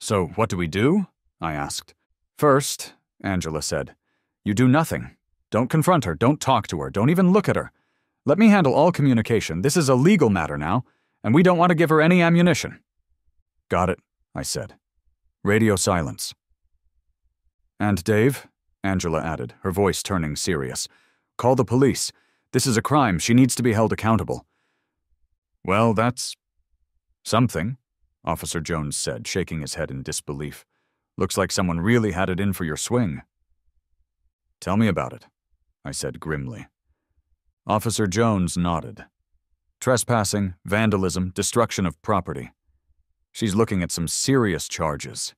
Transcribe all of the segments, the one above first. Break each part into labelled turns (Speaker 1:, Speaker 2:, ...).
Speaker 1: So what do we do? I asked. First, Angela said, you do nothing. Don't confront her, don't talk to her, don't even look at her. Let me handle all communication. This is a legal matter now, and we don't want to give her any ammunition. Got it, I said. Radio silence. And Dave, Angela added, her voice turning serious, call the police. This is a crime. She needs to be held accountable. Well, that's something, Officer Jones said, shaking his head in disbelief. Looks like someone really had it in for your swing. Tell me about it, I said grimly. Officer Jones nodded. Trespassing, vandalism, destruction of property. She's looking at some serious charges.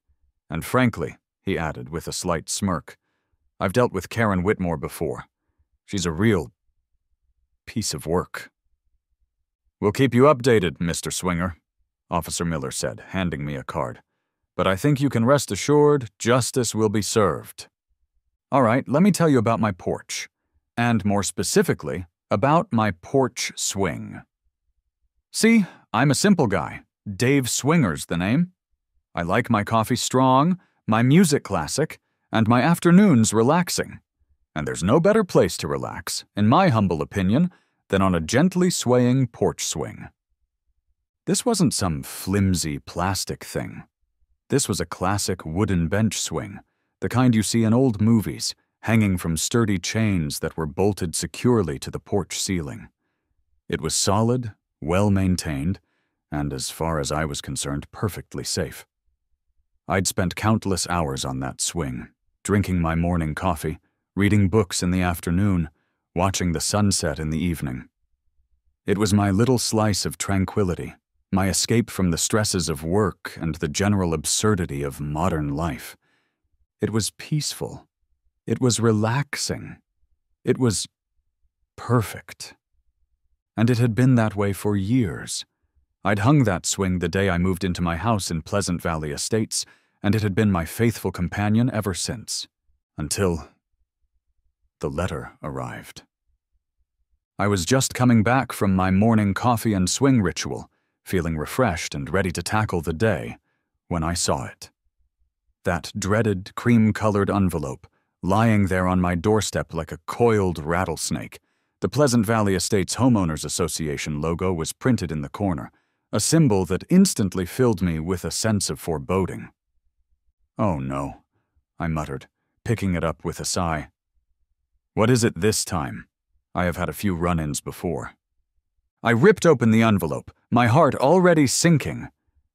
Speaker 1: And frankly, he added with a slight smirk, I've dealt with Karen Whitmore before. She's a real piece of work. We'll keep you updated, Mr. Swinger, Officer Miller said, handing me a card. But I think you can rest assured justice will be served. All right, let me tell you about my porch. And more specifically, about my porch swing. See, I'm a simple guy. Dave Swinger's the name. I like my coffee strong, my music classic, and my afternoons relaxing. And there's no better place to relax, in my humble opinion, than on a gently swaying porch swing. This wasn't some flimsy plastic thing. This was a classic wooden bench swing, the kind you see in old movies, hanging from sturdy chains that were bolted securely to the porch ceiling. It was solid, well-maintained, and as far as I was concerned, perfectly safe. I'd spent countless hours on that swing, drinking my morning coffee, reading books in the afternoon, watching the sunset in the evening. It was my little slice of tranquility, my escape from the stresses of work and the general absurdity of modern life. It was peaceful. It was relaxing. It was perfect. And it had been that way for years. I'd hung that swing the day I moved into my house in Pleasant Valley Estates, and it had been my faithful companion ever since, until the letter arrived. I was just coming back from my morning coffee and swing ritual, feeling refreshed and ready to tackle the day, when I saw it. That dreaded cream-colored envelope, lying there on my doorstep like a coiled rattlesnake. The Pleasant Valley Estates Homeowners Association logo was printed in the corner, a symbol that instantly filled me with a sense of foreboding. Oh no, I muttered, picking it up with a sigh. What is it this time? I have had a few run-ins before. I ripped open the envelope, my heart already sinking,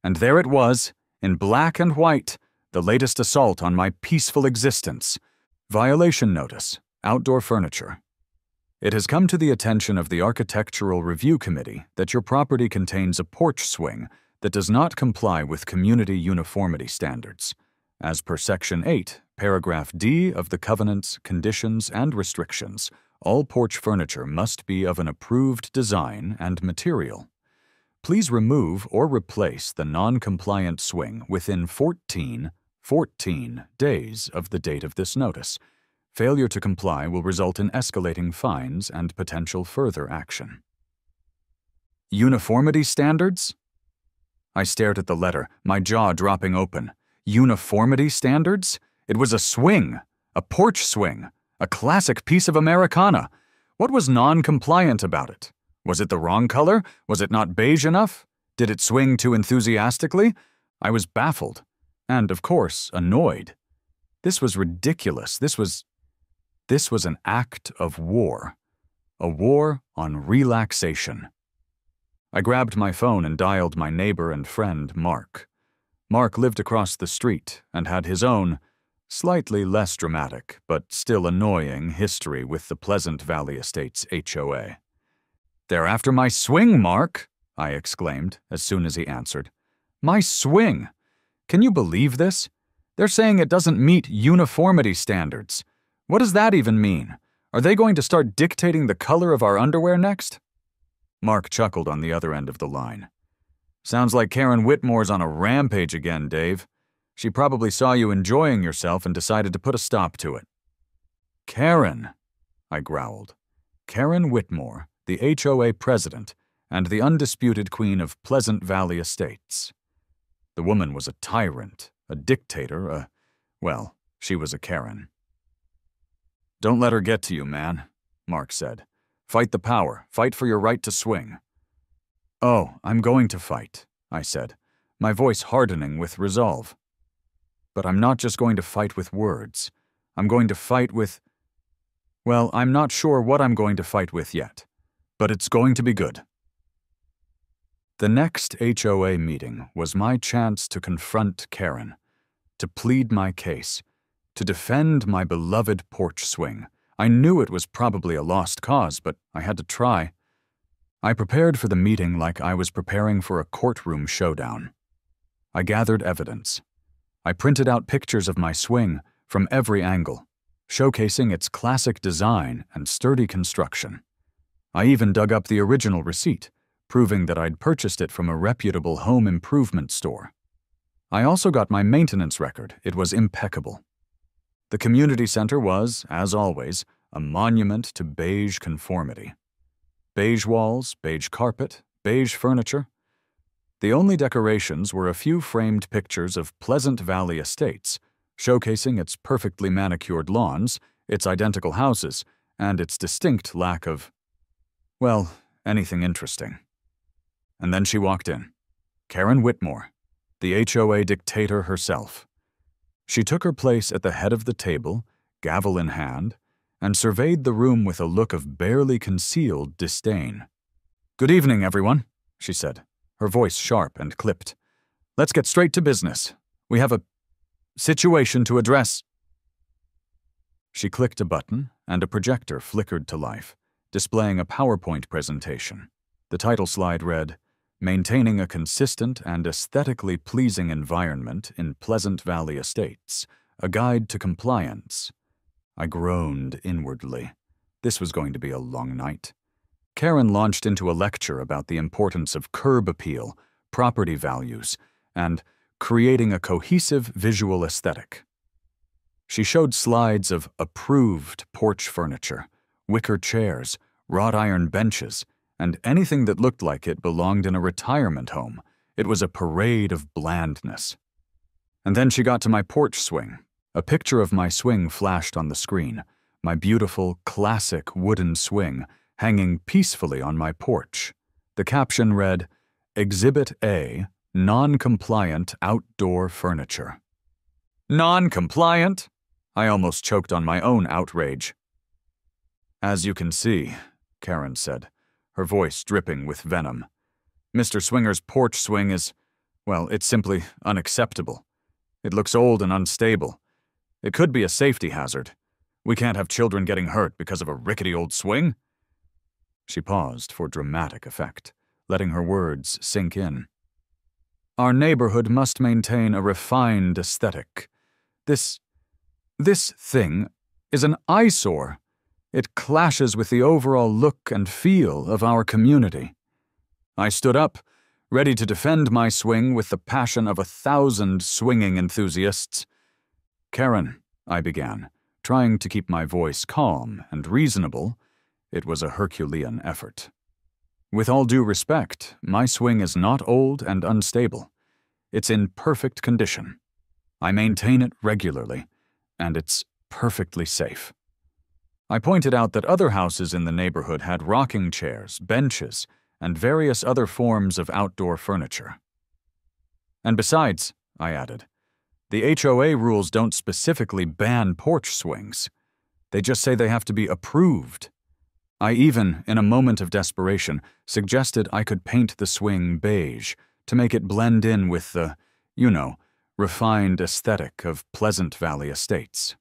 Speaker 1: and there it was, in black and white, the latest assault on my peaceful existence. Violation notice, outdoor furniture. It has come to the attention of the Architectural Review Committee that your property contains a porch swing that does not comply with community uniformity standards. As per Section 8, Paragraph D of the Covenants, Conditions, and Restrictions, all porch furniture must be of an approved design and material. Please remove or replace the non-compliant swing within 14 days of the date of this notice. Failure to comply will result in escalating fines and potential further action. Uniformity standards? I stared at the letter, my jaw dropping open. Uniformity standards? It was a swing, a porch swing, a classic piece of Americana. What was non-compliant about it? Was it the wrong color? Was it not beige enough? Did it swing too enthusiastically? I was baffled, and of course, annoyed. This was ridiculous. This was an act of war. A war on relaxation. I grabbed my phone and dialed my neighbor and friend, Mark. Mark lived across the street and had his own, slightly less dramatic, but still annoying history with the Pleasant Valley Estates HOA. "They're after my swing, Mark," I exclaimed as soon as he answered. "My swing! Can you believe this? They're saying it doesn't meet uniformity standards. What does that even mean? Are they going to start dictating the color of our underwear next?" Mark chuckled on the other end of the line. "Sounds like Karen Whitmore's on a rampage again, Dave. She probably saw you enjoying yourself and decided to put a stop to it." "Karen," I growled. "Karen Whitmore, the HOA president and the undisputed queen of Pleasant Valley Estates." The woman was a tyrant, A dictator, well, she was a Karen. "Don't let her get to you, man," Mark said. "Fight the power. Fight for your right to swing." "Oh, I'm going to fight," I said, my voice hardening with resolve. "But I'm not just going to fight with words. I'm going to fight with... Well, I'm not sure what I'm going to fight with yet, but it's going to be good." The next HOA meeting was my chance to confront Karen, to plead my case, to defend my beloved porch swing. I knew it was probably a lost cause, but I had to try. I prepared for the meeting like I was preparing for a courtroom showdown. I gathered evidence. I printed out pictures of my swing from every angle, showcasing its classic design and sturdy construction. I even dug up the original receipt, proving that I'd purchased it from a reputable home improvement store. I also got my maintenance record. It was impeccable. The community center was, as always, a monument to beige conformity. Beige walls, beige carpet, beige furniture. The only decorations were a few framed pictures of Pleasant Valley estates, showcasing its perfectly manicured lawns, its identical houses, and its distinct lack of, well, anything interesting. And then she walked in. Karen Whitmore, the HOA dictator herself. She took her place at the head of the table, gavel in hand, and surveyed the room with a look of barely concealed disdain. "Good evening, everyone," she said, her voice sharp and clipped. "Let's get straight to business. We have a situation to address." She clicked a button, and a projector flickered to life, displaying a PowerPoint presentation. The title slide read, "Maintaining a consistent and aesthetically pleasing environment in Pleasant Valley Estates, a guide to compliance." I groaned inwardly. This was going to be a long night. Karen launched into a lecture about the importance of curb appeal, property values, and creating a cohesive visual aesthetic. She showed slides of approved porch furniture, wicker chairs, wrought iron benches, and anything that looked like it belonged in a retirement home. It was a parade of blandness. And then she got to my porch swing. A picture of my swing flashed on the screen, my beautiful, classic wooden swing hanging peacefully on my porch. The caption read, "Exhibit A, Non-Compliant Outdoor Furniture." Non-compliant? I almost choked on my own outrage. "As you can see," Karen said, her voice dripping with venom, "Mr. Swinger's porch swing is, well, it's simply unacceptable. It looks old and unstable. It could be a safety hazard. We can't have children getting hurt because of a rickety old swing." She paused for dramatic effect, letting her words sink in. "Our neighborhood must maintain a refined aesthetic. This thing is an eyesore. It clashes with the overall look and feel of our community." I stood up, ready to defend my swing with the passion of 1,000 swinging enthusiasts. "Karen," I began, trying to keep my voice calm and reasonable. It was a Herculean effort. "With all due respect, my swing is not old and unstable. It's in perfect condition. I maintain it regularly, and it's perfectly safe." I pointed out that other houses in the neighborhood had rocking chairs, benches, and various other forms of outdoor furniture. "And besides," I added, "the HOA rules don't specifically ban porch swings. They just say they have to be approved." I even, in a moment of desperation, suggested I could paint the swing beige to make it blend in with the, refined aesthetic of Pleasant Valley Estates.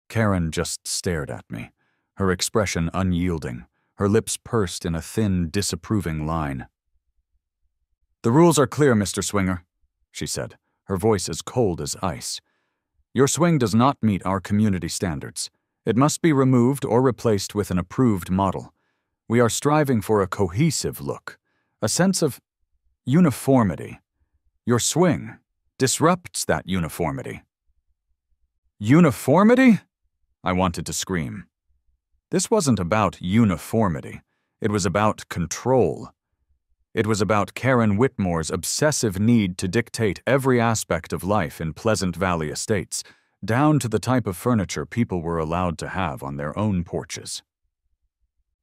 Speaker 1: Karen just stared at me, her expression unyielding, her lips pursed in a thin, disapproving line. "The rules are clear, Mr. Swinger," she said, her voice as cold as ice. "Your swing does not meet our community standards. It must be removed or replaced with an approved model. We are striving for a cohesive look, a sense of uniformity. Your swing disrupts that uniformity." Uniformity? I wanted to scream. This wasn't about uniformity. It was about control. It was about Karen Whitmore's obsessive need to dictate every aspect of life in Pleasant Valley Estates, down to the type of furniture people were allowed to have on their own porches.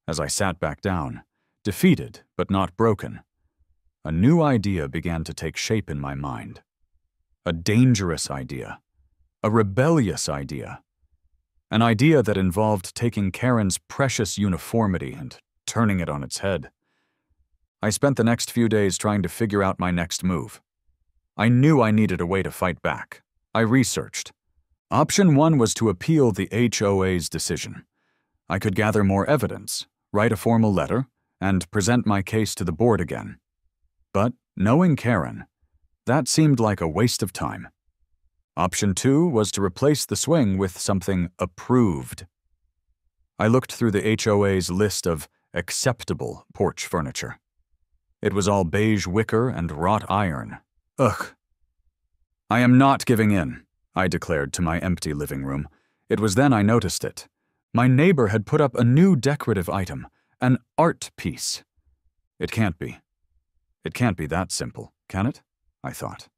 Speaker 1: As I sat back down, defeated but not broken, a new idea began to take shape in my mind. A dangerous idea. A rebellious idea. An idea that involved taking Karen's precious uniformity and turning it on its head. I spent the next few days trying to figure out my next move. I knew I needed a way to fight back. I researched. Option 1 was to appeal the HOA's decision. I could gather more evidence, write a formal letter, and present my case to the board again. But, knowing Karen, that seemed like a waste of time. Option 2 was to replace the swing with something approved. I looked through the HOA's list of acceptable porch furniture. It was all beige wicker and wrought iron. Ugh. I am not giving in, I declared to my empty living room. It was then I noticed it. My neighbor had put up a new decorative item, an art piece. It can't be. It can't be that simple, can it? I thought.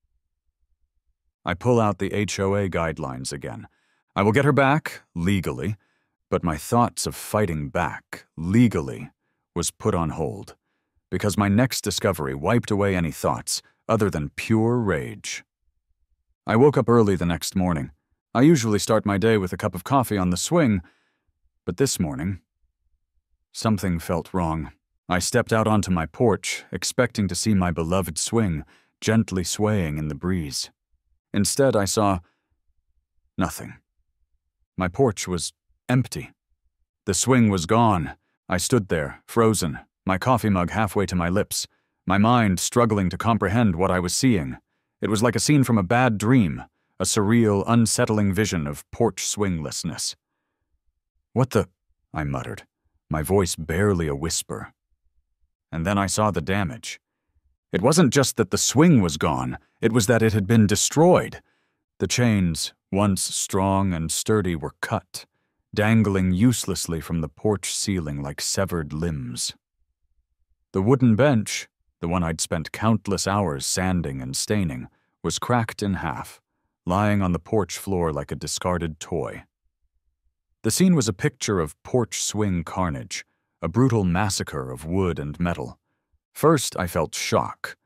Speaker 1: I pull out the HOA guidelines again. I will get her back, legally, but my thoughts of fighting back, legally, was put on hold, because my next discovery wiped away any thoughts other than pure rage. I woke up early the next morning. I usually start my day with a cup of coffee on the swing, but this morning, something felt wrong. I stepped out onto my porch, expecting to see my beloved swing gently swaying in the breeze. Instead, I saw nothing. My porch was empty. The swing was gone. I stood there, frozen, my coffee mug halfway to my lips, my mind struggling to comprehend what I was seeing. It was like a scene from a bad dream, a surreal, unsettling vision of porch swinglessness. "What the?" I muttered, my voice barely a whisper. And then I saw the damage. It wasn't just that the swing was gone, it was that it had been destroyed. The chains, once strong and sturdy, were cut, dangling uselessly from the porch ceiling like severed limbs. The wooden bench, the one I'd spent countless hours sanding and staining, was cracked in half, lying on the porch floor like a discarded toy. The scene was a picture of porch swing carnage, a brutal massacre of wood and metal. First, I felt shock,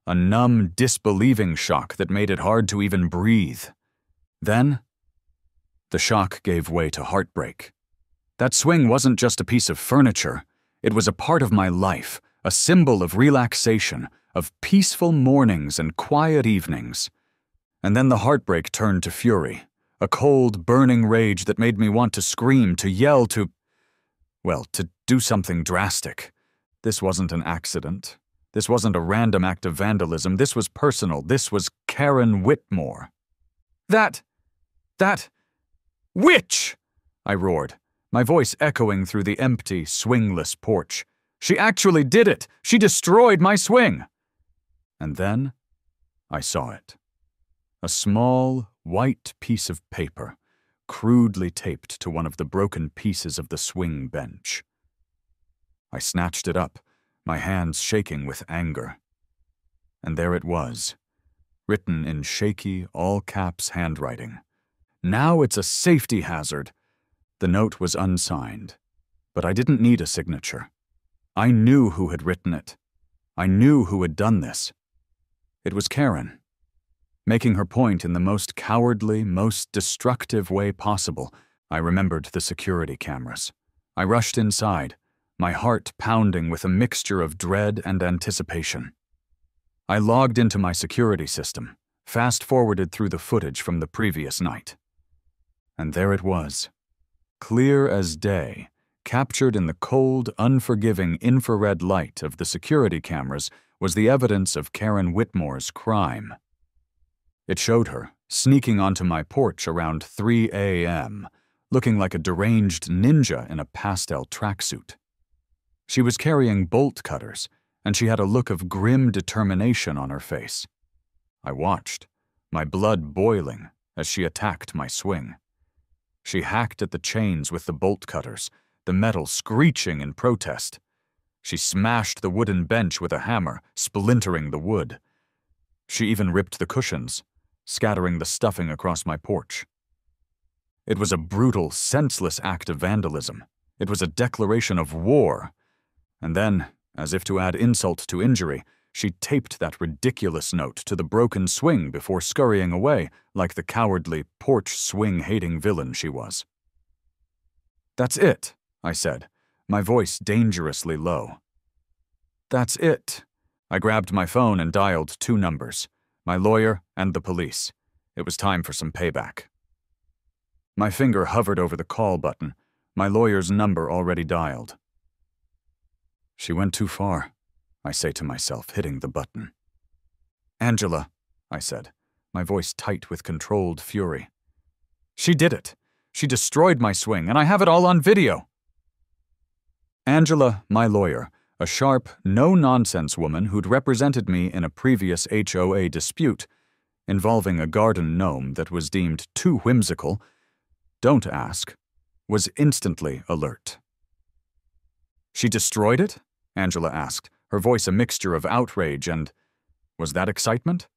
Speaker 1: a numb, disbelieving shock that made it hard to even breathe. Then, the shock gave way to heartbreak. That swing wasn't just a piece of furniture. It was a part of my life, a symbol of relaxation, of peaceful mornings and quiet evenings. And then the heartbreak turned to fury, a cold, burning rage that made me want to scream, to yell, to do something drastic. This wasn't an accident. This wasn't a random act of vandalism. This was personal. This was Karen Whitmore. That witch! I roared, my voice echoing through the empty, swingless porch. She actually did it! She destroyed my swing! And then I saw it. A small, white piece of paper, crudely taped to one of the broken pieces of the swing bench. I snatched it up, my hands shaking with anger. And there it was, written in shaky, all-caps handwriting. "Now it's a safety hazard." The note was unsigned, but I didn't need a signature. I knew who had written it. I knew who had done this. It was Karen, making her point in the most cowardly, most destructive way possible. I remembered the security cameras. I rushed inside, my heart pounding with a mixture of dread and anticipation. I logged into my security system, fast-forwarded through the footage from the previous night. And there it was, clear as day, captured in the cold, unforgiving infrared light of the security cameras, was the evidence of Karen Whitmore's crime. It showed her, sneaking onto my porch around 3 a.m., looking like a deranged ninja in a pastel tracksuit. She was carrying bolt cutters, and she had a look of grim determination on her face. I watched, my blood boiling, as she attacked my swing. She hacked at the chains with the bolt cutters, the metal screeching in protest. She smashed the wooden bench with a hammer, splintering the wood. She even ripped the cushions, scattering the stuffing across my porch. It was a brutal, senseless act of vandalism. It was a declaration of war. And then, as if to add insult to injury, she taped that ridiculous note to the broken swing before scurrying away like the cowardly, porch swing-hating villain she was. "That's it," I said, my voice dangerously low. "That's it." I grabbed my phone and dialed 2 numbers, my lawyer and the police. It was time for some payback. My finger hovered over the call button, my lawyer's number already dialed. She went too far, I say to myself, hitting the button. "Angela," I said, my voice tight with controlled fury. "She did it. She destroyed my swing, and I have it all on video." Angela, my lawyer, a sharp, no-nonsense woman who'd represented me in a previous HOA dispute involving a garden gnome that was deemed too whimsical, don't ask, was instantly alert. "She destroyed it?" Angela asked, her voice a mixture of outrage and, was that excitement?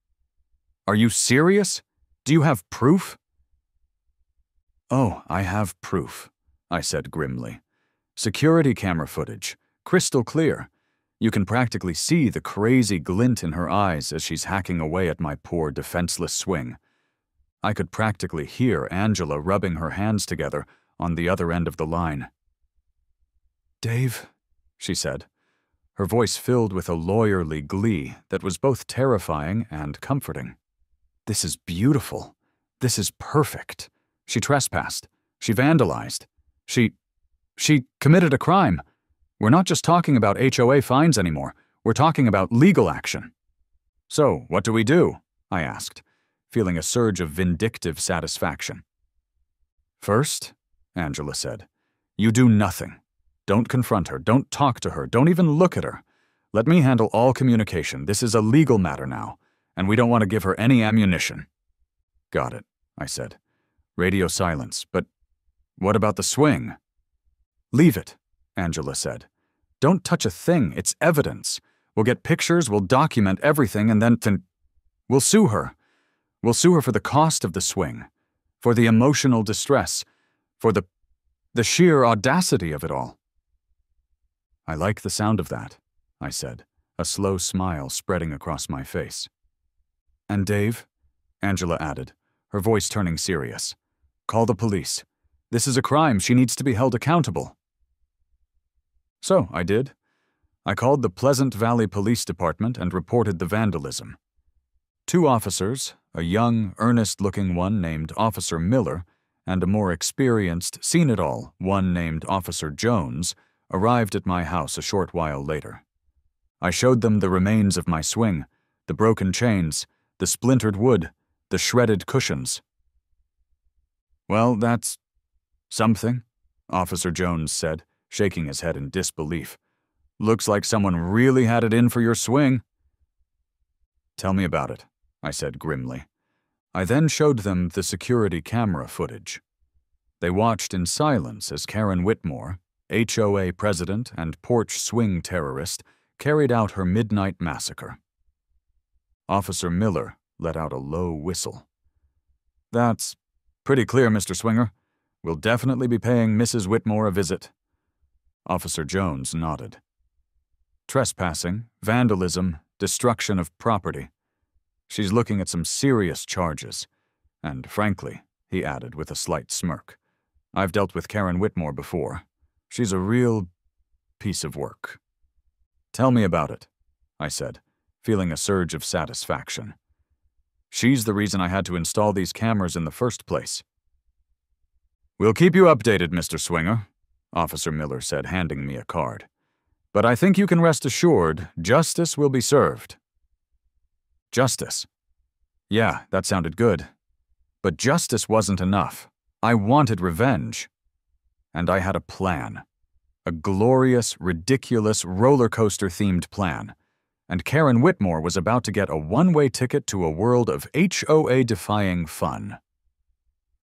Speaker 1: "Are you serious? Do you have proof?" "Oh, I have proof," I said grimly. "Security camera footage, crystal clear. You can practically see the crazy glint in her eyes as she's hacking away at my poor, defenseless swing. I could practically hear Angela rubbing her hands together on the other end of the line. "Dave," she said, her voice filled with a lawyerly glee that was both terrifying and comforting. "This is beautiful. This is perfect. She trespassed. She vandalized. She committed a crime. We're not just talking about HOA fines anymore. We're talking about legal action." "So, what do we do?" I asked, feeling a surge of vindictive satisfaction. "First," Angela said, "you do nothing. Don't confront her. Don't talk to her. Don't even look at her. Let me handle all communication. This is a legal matter now, and we don't want to give her any ammunition." "Got it," I said. Radio silence, but what about the swing? "Leave it," Angela said. "Don't touch a thing. It's evidence. We'll get pictures, we'll document everything, and then we'll sue her. We'll sue her for the cost of the swing, for the emotional distress, for the sheer audacity of it all." "I like the sound of that," I said, a slow smile spreading across my face. "And Dave," Angela added, her voice turning serious, "call the police. This is a crime. She needs to be held accountable." So I did. I called the Pleasant Valley Police Department and reported the vandalism. 2 officers, a young, earnest-looking one named Officer Miller, and a more experienced, seen-it-all one named Officer Jones, arrived at my house a short while later. I showed them the remains of my swing, the broken chains, the splintered wood, the shredded cushions. "Well, that's something," Officer Jones said, shaking his head in disbelief. "Looks like someone really had it in for your swing." "Tell me about it," I said grimly. I then showed them the security camera footage. They watched in silence as Karen Whitmore, HOA president and porch swing terrorist, carried out her midnight massacre. Officer Miller let out a low whistle. "That's pretty clear, Mr. Swinger. We'll definitely be paying Mrs. Whitmore a visit." Officer Jones nodded. "Trespassing, vandalism, destruction of property. She's looking at some serious charges. And frankly," he added with a slight smirk, "I've dealt with Karen Whitmore before. She's a real piece of work." "Tell me about it," I said, feeling a surge of satisfaction. "She's the reason I had to install these cameras in the first place." "We'll keep you updated, Mr. Swinger," Officer Miller said, handing me a card. "But I think you can rest assured justice will be served." Justice. Yeah, that sounded good. But justice wasn't enough. I wanted revenge. And I had a plan. A glorious, ridiculous rollercoaster-themed plan. And Karen Whitmore was about to get a one-way ticket to a world of HOA-defying fun.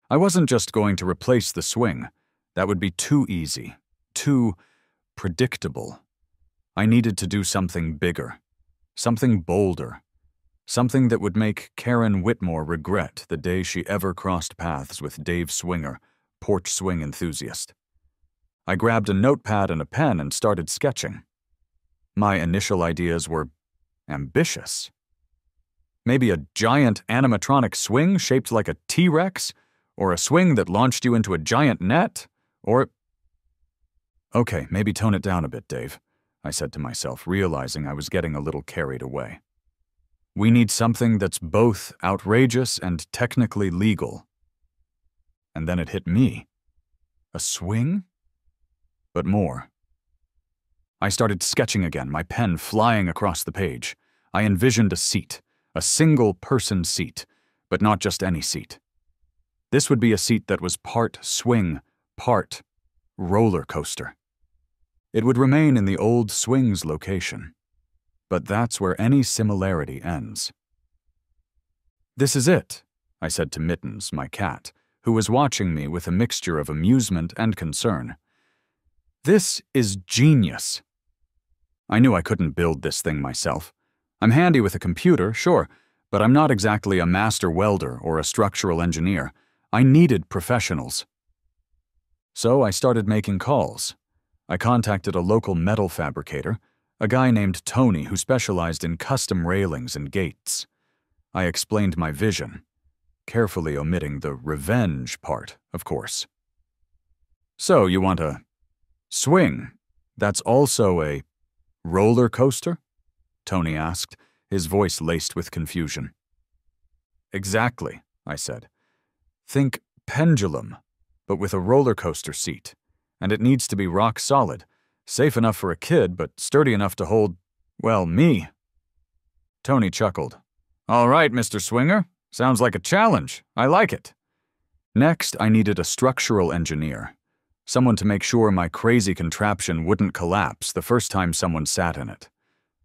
Speaker 1: I wasn't just going to replace the swing. That would be too easy, too predictable. I needed to do something bigger, something bolder, something that would make Karen Whitmore regret the day she ever crossed paths with Dave Swinger, porch swing enthusiast. I grabbed a notepad and a pen and started sketching. My initial ideas were ambitious. Maybe a giant animatronic swing shaped like a T-Rex, or a swing that launched you into a giant net, or... Okay, maybe tone it down a bit, Dave, I said to myself, realizing I was getting a little carried away. We need something that's both outrageous and technically legal. And then it hit me. A swing? But more. I started sketching again, my pen flying across the page. I envisioned a seat, a single-person seat, but not just any seat. This would be a seat that was part swing, part roller coaster. It would remain in the old swing's location, but that's where any similarity ends. This is it, I said to Mittens, my cat, who was watching me with a mixture of amusement and concern. This is genius. I knew I couldn't build this thing myself. I'm handy with a computer, sure, but I'm not exactly a master welder or a structural engineer. I needed professionals. So I started making calls. I contacted a local metal fabricator, a guy named Tony who specialized in custom railings and gates. I explained my vision, carefully omitting the revenge part, of course. So you want a swing that's also a roller coaster? Tony asked, his voice laced with confusion. Exactly, I said. Think pendulum, but with a roller coaster seat. And it needs to be rock solid, safe enough for a kid, but sturdy enough to hold, well, me. Tony chuckled. All right, Mr. Swinger. Sounds like a challenge. I like it. Next, I needed a structural engineer. Someone to make sure my crazy contraption wouldn't collapse the first time someone sat in it.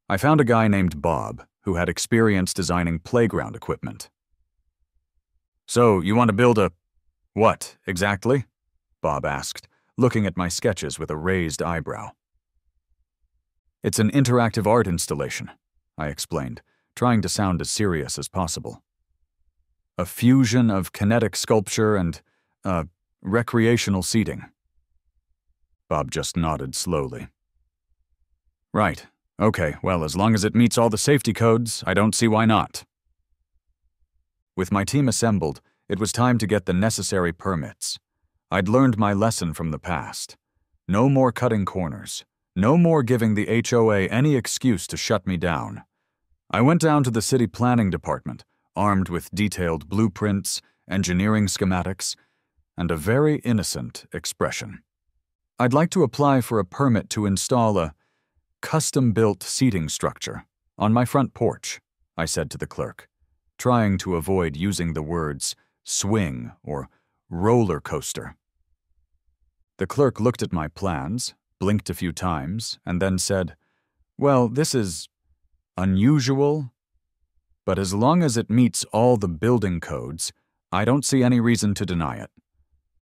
Speaker 1: I found a guy named Bob, who had experience designing playground equipment. So, you want to build a... what, exactly? Bob asked, looking at my sketches with a raised eyebrow. It's an interactive art installation, I explained, trying to sound as serious as possible. A fusion of kinetic sculpture and, recreational seating. Bob just nodded slowly. Right. Okay, well, as long as it meets all the safety codes, I don't see why not. With my team assembled, it was time to get the necessary permits. I'd learned my lesson from the past. No more cutting corners. No more giving the HOA any excuse to shut me down. I went down to the city planning department, armed with detailed blueprints, engineering schematics, and a very innocent expression. I'd like to apply for a permit to install a custom-built seating structure on my front porch, I said to the clerk, trying to avoid using the words swing or roller coaster. The clerk looked at my plans, blinked a few times, and then said, well, this is unusual, but as long as it meets all the building codes, I don't see any reason to deny it.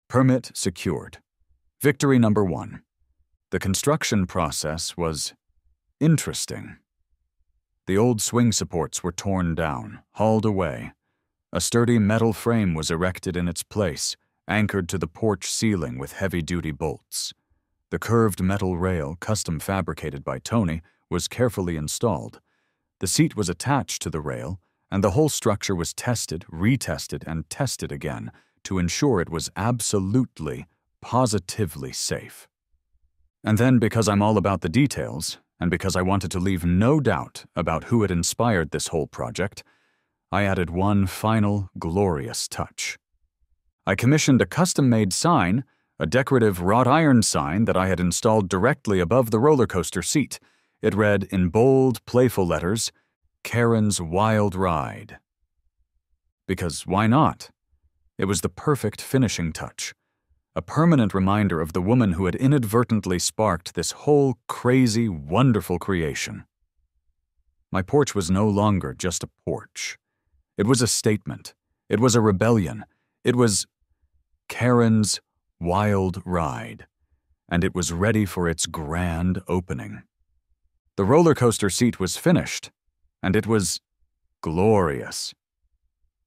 Speaker 1: Permit secured. Victory number 1. The construction process was interesting. The old swing supports were torn down, hauled away. A sturdy metal frame was erected in its place, anchored to the porch ceiling with heavy-duty bolts. The curved metal rail, custom fabricated by Tony, was carefully installed. The seat was attached to the rail, and the whole structure was tested, retested, and tested again to ensure it was absolutely, positively safe. And then, because I'm all about the details, and because I wanted to leave no doubt about who had inspired this whole project, I added one final, glorious touch. I commissioned a custom-made sign, a decorative wrought iron sign that I had installed directly above the roller coaster seat. It read in bold, playful letters, Karen's Wild Ride. Because why not? It was the perfect finishing touch. A permanent reminder of the woman who had inadvertently sparked this whole crazy, wonderful creation. My porch was no longer just a porch. It was a statement. It was a rebellion. It was Karen's Wild Ride, and it was ready for its grand opening. The roller coaster seat was finished, and it was glorious.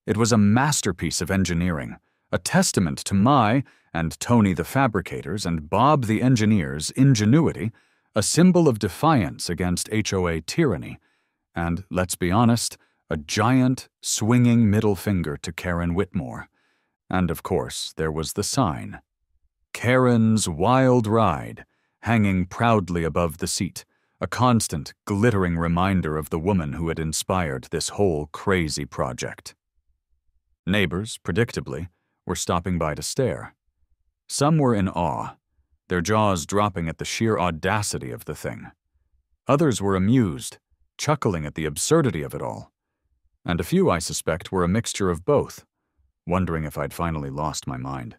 Speaker 1: It was a masterpiece of engineering, a testament to my and Tony the fabricator's and Bob the engineer's ingenuity, a symbol of defiance against HOA tyranny, and, let's be honest, a giant, swinging middle finger to Karen Whitmore. And, of course, there was the sign. Karen's Wild Ride, hanging proudly above the seat, a constant, glittering reminder of the woman who had inspired this whole crazy project. Neighbors, predictably, were stopping by to stare. Some were in awe, their jaws dropping at the sheer audacity of the thing. Others were amused, chuckling at the absurdity of it all. And a few, I suspect, were a mixture of both, wondering if I'd finally lost my mind.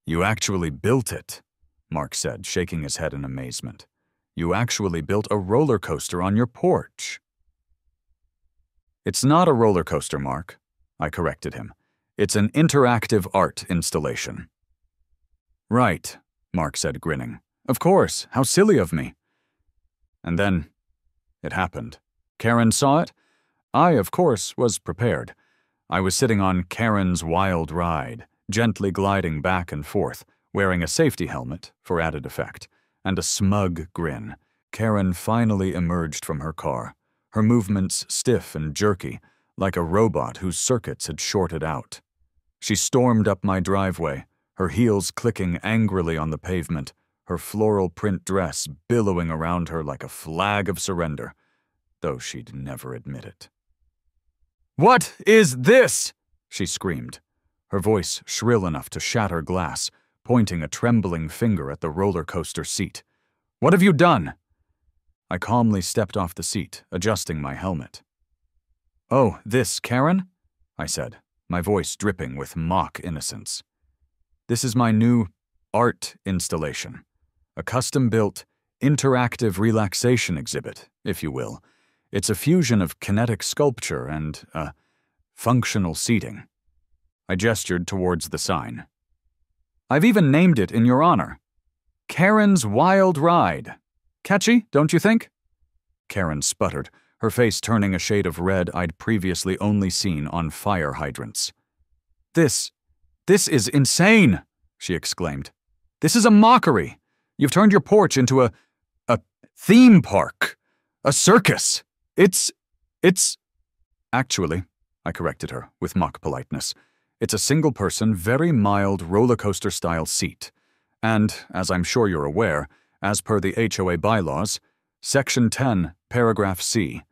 Speaker 1: "You actually built it," Mark said, shaking his head in amazement. "You actually built a roller coaster on your porch." "It's not a roller coaster, Mark," I corrected him. "It's an interactive art installation." "Right," Mark said, grinning. "Of course, how silly of me." And then it happened. Karen saw it. I, of course, was prepared. I was sitting on Karen's Wild Ride, gently gliding back and forth, wearing a safety helmet for added effect, and a smug grin. Karen finally emerged from her car, her movements stiff and jerky, like a robot whose circuits had shorted out. She stormed up my driveway, her heels clicking angrily on the pavement, her floral print dress billowing around her like a flag of surrender, though she'd never admit it. "What is this?" she screamed, her voice shrill enough to shatter glass, pointing a trembling finger at the roller coaster seat. "What have you done?" I calmly stepped off the seat, adjusting my helmet. "Oh, this, Karen?" I said, my voice dripping with mock innocence. "This is my new art installation, a custom-built, interactive relaxation exhibit, if you will. It's a fusion of kinetic sculpture and, functional seating." I gestured towards the sign. "I've even named it in your honor. Karen's Wild Ride. Catchy, don't you think?" Karen sputtered, her face turning a shade of red I'd previously only seen on fire hydrants. This is insane," she exclaimed. "This is a mockery. You've turned your porch into a theme park, a circus. It's... Actually," I corrected her with mock politeness, "it's a single-person, very mild roller coaster-style seat. And, as I'm sure you're aware, as per the HOA bylaws, Section 10, Paragraph C,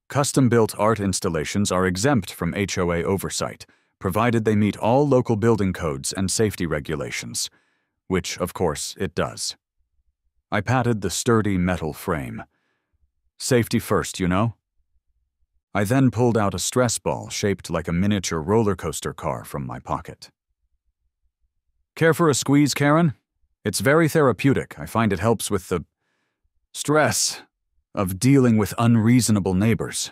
Speaker 1: custom-built art installations are exempt from HOA oversight, provided they meet all local building codes and safety regulations, which, of course, it does." I patted the sturdy metal frame. "Safety first, you know?" I then pulled out a stress ball shaped like a miniature roller coaster car from my pocket. "Care for a squeeze, Karen? It's very therapeutic. I find it helps with the stress of dealing with unreasonable neighbors."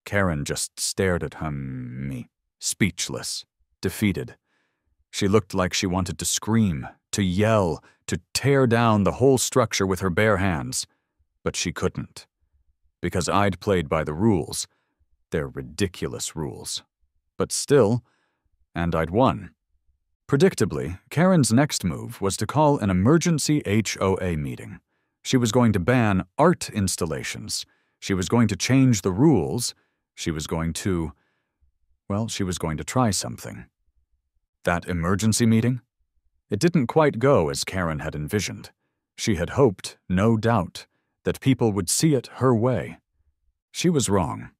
Speaker 1: Karen just stared at me, speechless, defeated. She looked like she wanted to scream, to yell, to tear down the whole structure with her bare hands. But she couldn't, because I'd played by the rules. They're ridiculous rules. But still, and I'd won. Predictably, Karen's next move was to call an emergency HOA meeting. She was going to ban art installations. She was going to change the rules. She was going to try something. That emergency meeting? It didn't quite go as Karen had envisioned. She had hoped, no doubt, that people would see it her way. She was wrong.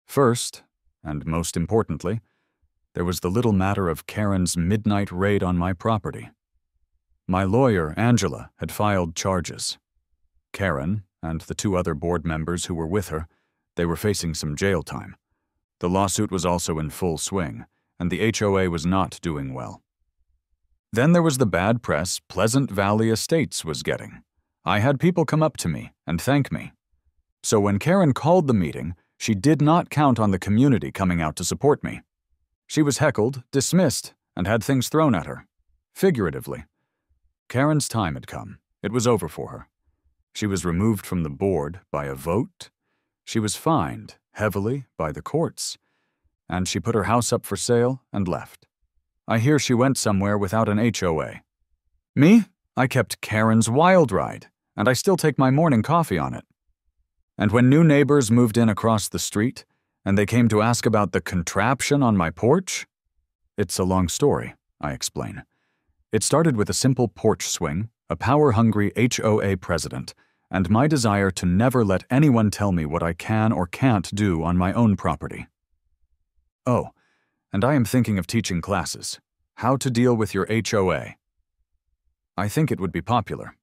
Speaker 1: First, and most importantly, there was the little matter of Karen's midnight raid on my property. My lawyer, Angela, had filed charges. Karen, and the 2 other board members who were with her, they were facing some jail time. The lawsuit was also in full swing, and the HOA was not doing well. Then there was the bad press Pleasant Valley Estates was getting. I had people come up to me and thank me. So when Karen called the meeting, she did not count on the community coming out to support me. She was heckled, dismissed, and had things thrown at her. Figuratively. Karen's time had come. It was over for her. She was removed from the board by a vote. She was fined heavily by the courts. And she put her house up for sale and left. I hear she went somewhere without an HOA. Me? I kept Karen's Wild Ride, and I still take my morning coffee on it. And when new neighbors moved in across the street, and they came to ask about the contraption on my porch? It's a long story, I explain. It started with a simple porch swing, a power-hungry HOA president, and my desire to never let anyone tell me what I can or can't do on my own property. Oh, and I am thinking of teaching classes. How to deal with your HOA. I think it would be popular.